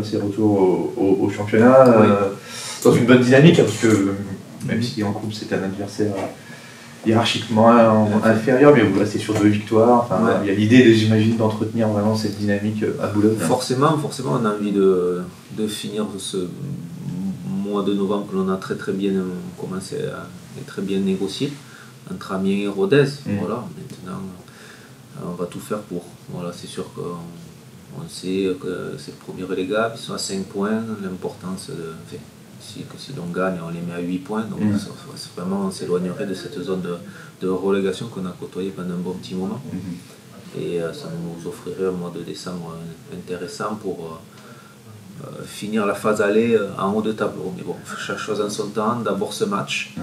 ses retours au championnat, dans une bonne dynamique, parce que même si en coupe c'est un adversaire hiérarchiquement inférieur, mais vous restez sur 2 victoires. Enfin, il y a l'idée, j'imagine, d'entretenir vraiment cette dynamique à Boulogne. Forcément, on a envie de finir ce mois de novembre que l'on a très bien commencé et très bien négocié entre Amiens et Rodez. Voilà, maintenant on va tout faire pour. Voilà, c'est sûr qu'on sait que c'est le premier relégable, ils sont à 5 points, l'importance que si l'on gagne, on les met à 8 points, donc vraiment on s'éloignerait de cette zone de relégation qu'on a côtoyé pendant un bon petit moment. Et ça nous offrirait un mois de décembre intéressant pour finir la phase aller en haut de tableau. Mais bon, chaque chose en son temps, d'abord ce match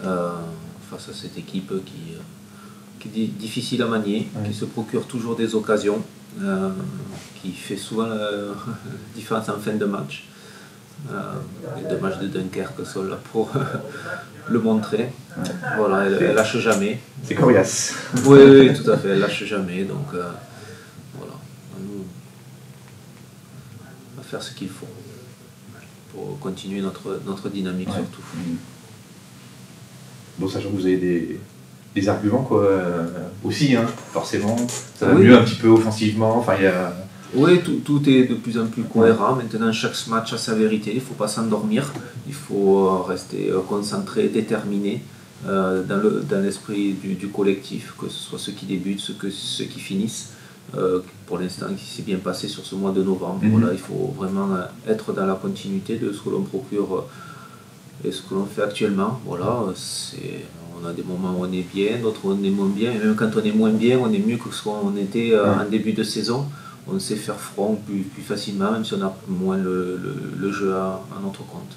face à cette équipe qui est difficile à manier, qui se procure toujours des occasions, qui fait souvent la différence en fin de match. Les 2 matchs de Dunkerque sont là pour le montrer. Voilà, elle lâche jamais. C'est coriace. Oui, tout à fait, elle lâche jamais. Donc voilà, nous, on va faire ce qu'il faut pour continuer notre dynamique surtout. Bon, sachant que vous avez des arguments quoi, aussi, forcément. Ça va mieux un petit peu offensivement. Enfin, oui, tout est de plus en plus cohérent. Maintenant, chaque match a sa vérité. Il ne faut pas s'endormir. Il faut rester concentré, déterminé dans l'esprit du collectif, que ce soit ceux qui débutent, ceux qui finissent. Pour l'instant, qui s'est bien passé sur ce mois de novembre. Voilà, il faut vraiment être dans la continuité de ce que l'on procure et ce que l'on fait actuellement. Voilà, on a des moments où on est bien, d'autres où on est moins bien. Et même quand on est moins bien, on est mieux que ce qu'on était en début de saison. On sait faire front plus facilement, même si on a moins le jeu à notre compte.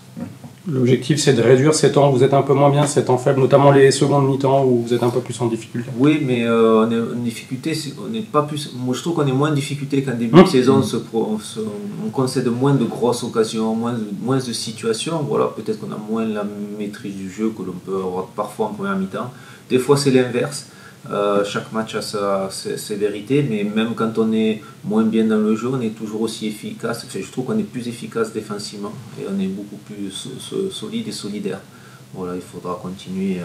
L'objectif, c'est de réduire ces temps où vous êtes un peu moins bien, ces temps faibles, notamment les secondes mi-temps où vous êtes un peu plus en difficulté. Oui, mais on est en difficulté, on n'est pas plus. Moi, je trouve qu'on est moins en difficulté qu'en début de saison. On concède moins de grosses occasions, moins de situations. Voilà, peut-être qu'on a moins la maîtrise du jeu que l'on peut avoir parfois en première mi-temps. Des fois, c'est l'inverse. Chaque match a ses vérités, mais même quand on est moins bien dans le jeu, on est toujours aussi efficace. Enfin, je trouve qu'on est plus efficace défensivement et on est beaucoup plus solide et solidaire. Voilà, il faudra continuer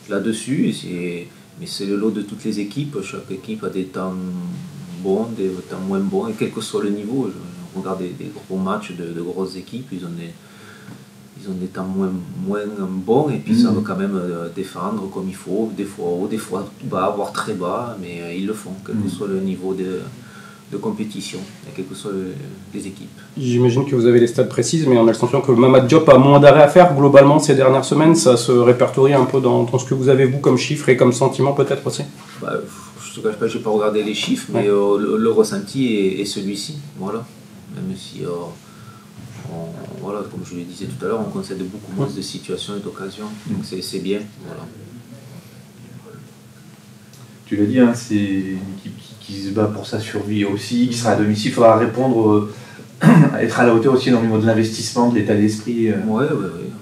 là-dessus, mais c'est le lot de toutes les équipes. Chaque équipe a des temps bons, des temps moins bons, et quel que soit le niveau. Je regarde des gros matchs de grosses équipes, ils ont des temps moins bons, et puis ça veut quand même défendre comme il faut, des fois haut, des fois bas, voire très bas, mais ils le font, quel que soit le niveau de compétition, et quelles que soient les équipes. J'imagine que vous avez les stats précises, mais on a le sentiment que Mamad Diop a moins d'arrêts à faire globalement ces dernières semaines. Ça se répertorie un peu dans ce que vous avez vous comme chiffres et comme sentiment peut-être aussi. Je ne te cache pas, je n'ai pas regardé les chiffres, mais le ressenti est celui-ci, voilà. Même si voilà, comme je le disais tout à l'heure, on concède beaucoup moins de situations et d'occasions, donc c'est bien. Voilà. Tu l'as dit, c'est une équipe qui se bat pour sa survie aussi, qui sera à domicile. Il faudra répondre, être à la hauteur aussi dans le niveau de l'investissement, de l'état d'esprit. Oui,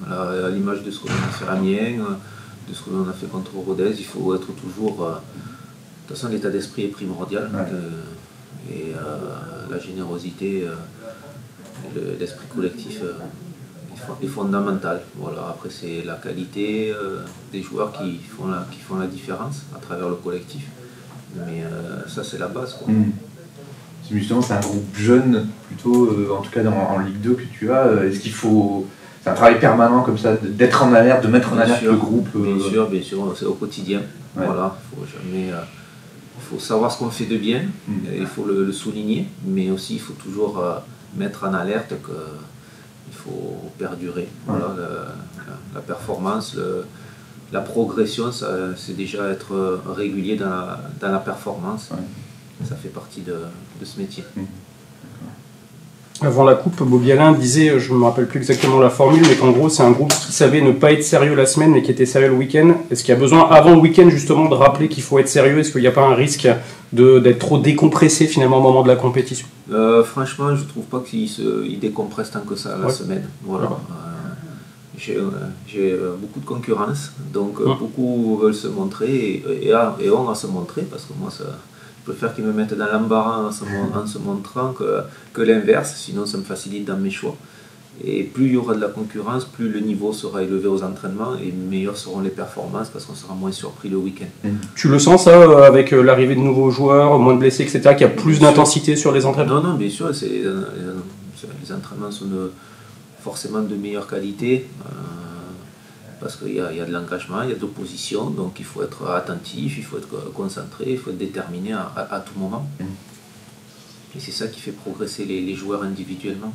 à l'image de ce que l'on a fait à Amiens, de ce que l'on a fait contre Rodez, il faut être toujours. De toute façon, l'état d'esprit est primordial, et la générosité. L'esprit collectif est fondamental. Voilà. Après, c'est la qualité des joueurs qui font la différence à travers le collectif. Mais ça, c'est la base, quoi. Justement, c'est un groupe jeune, plutôt, en tout cas en Ligue 2 que tu as. Est-ce qu'il faut. C'est un travail permanent comme ça, d'être en alerte, de mettre en alerte le groupe Bien sûr, c'est au quotidien. Voilà, il faut savoir ce qu'on fait de bien, il faut le souligner, mais aussi il faut toujours mettre en alerte qu'il faut perdurer. Voilà, la performance, la progression, c'est déjà être régulier dans la performance. Ça fait partie de ce métier. Avant la coupe, Bobialin disait, je ne me rappelle plus exactement la formule, mais qu'en gros c'est un groupe qui savait ne pas être sérieux la semaine mais qui était sérieux le week-end. Est-ce qu'il y a besoin avant le week-end justement de rappeler qu'il faut être sérieux? Est-ce qu'il n'y a pas un risque d'être trop décompressé finalement au moment de la compétition? Franchement, je ne trouve pas qu'il décompresse tant que ça la semaine. Voilà. J'ai beaucoup de concurrence, donc beaucoup veulent se montrer et on va se montrer parce que moi préfère qu'ils me mettent dans l'embarras en se montrant que l'inverse, sinon ça me facilite dans mes choix. Et plus il y aura de la concurrence, plus le niveau sera élevé aux entraînements et meilleures seront les performances parce qu'on sera moins surpris le week-end. Tu le sens ça avec l'arrivée de nouveaux joueurs, moins de blessés, etc., qu'il y a plus d'intensité sur les entraînements? Non, bien sûr, les entraînements sont forcément de meilleure qualité parce qu'il y a de l'engagement, il y a de l'opposition, donc il faut être attentif, il faut être concentré, il faut être déterminé à tout moment. Et c'est ça qui fait progresser les joueurs individuellement.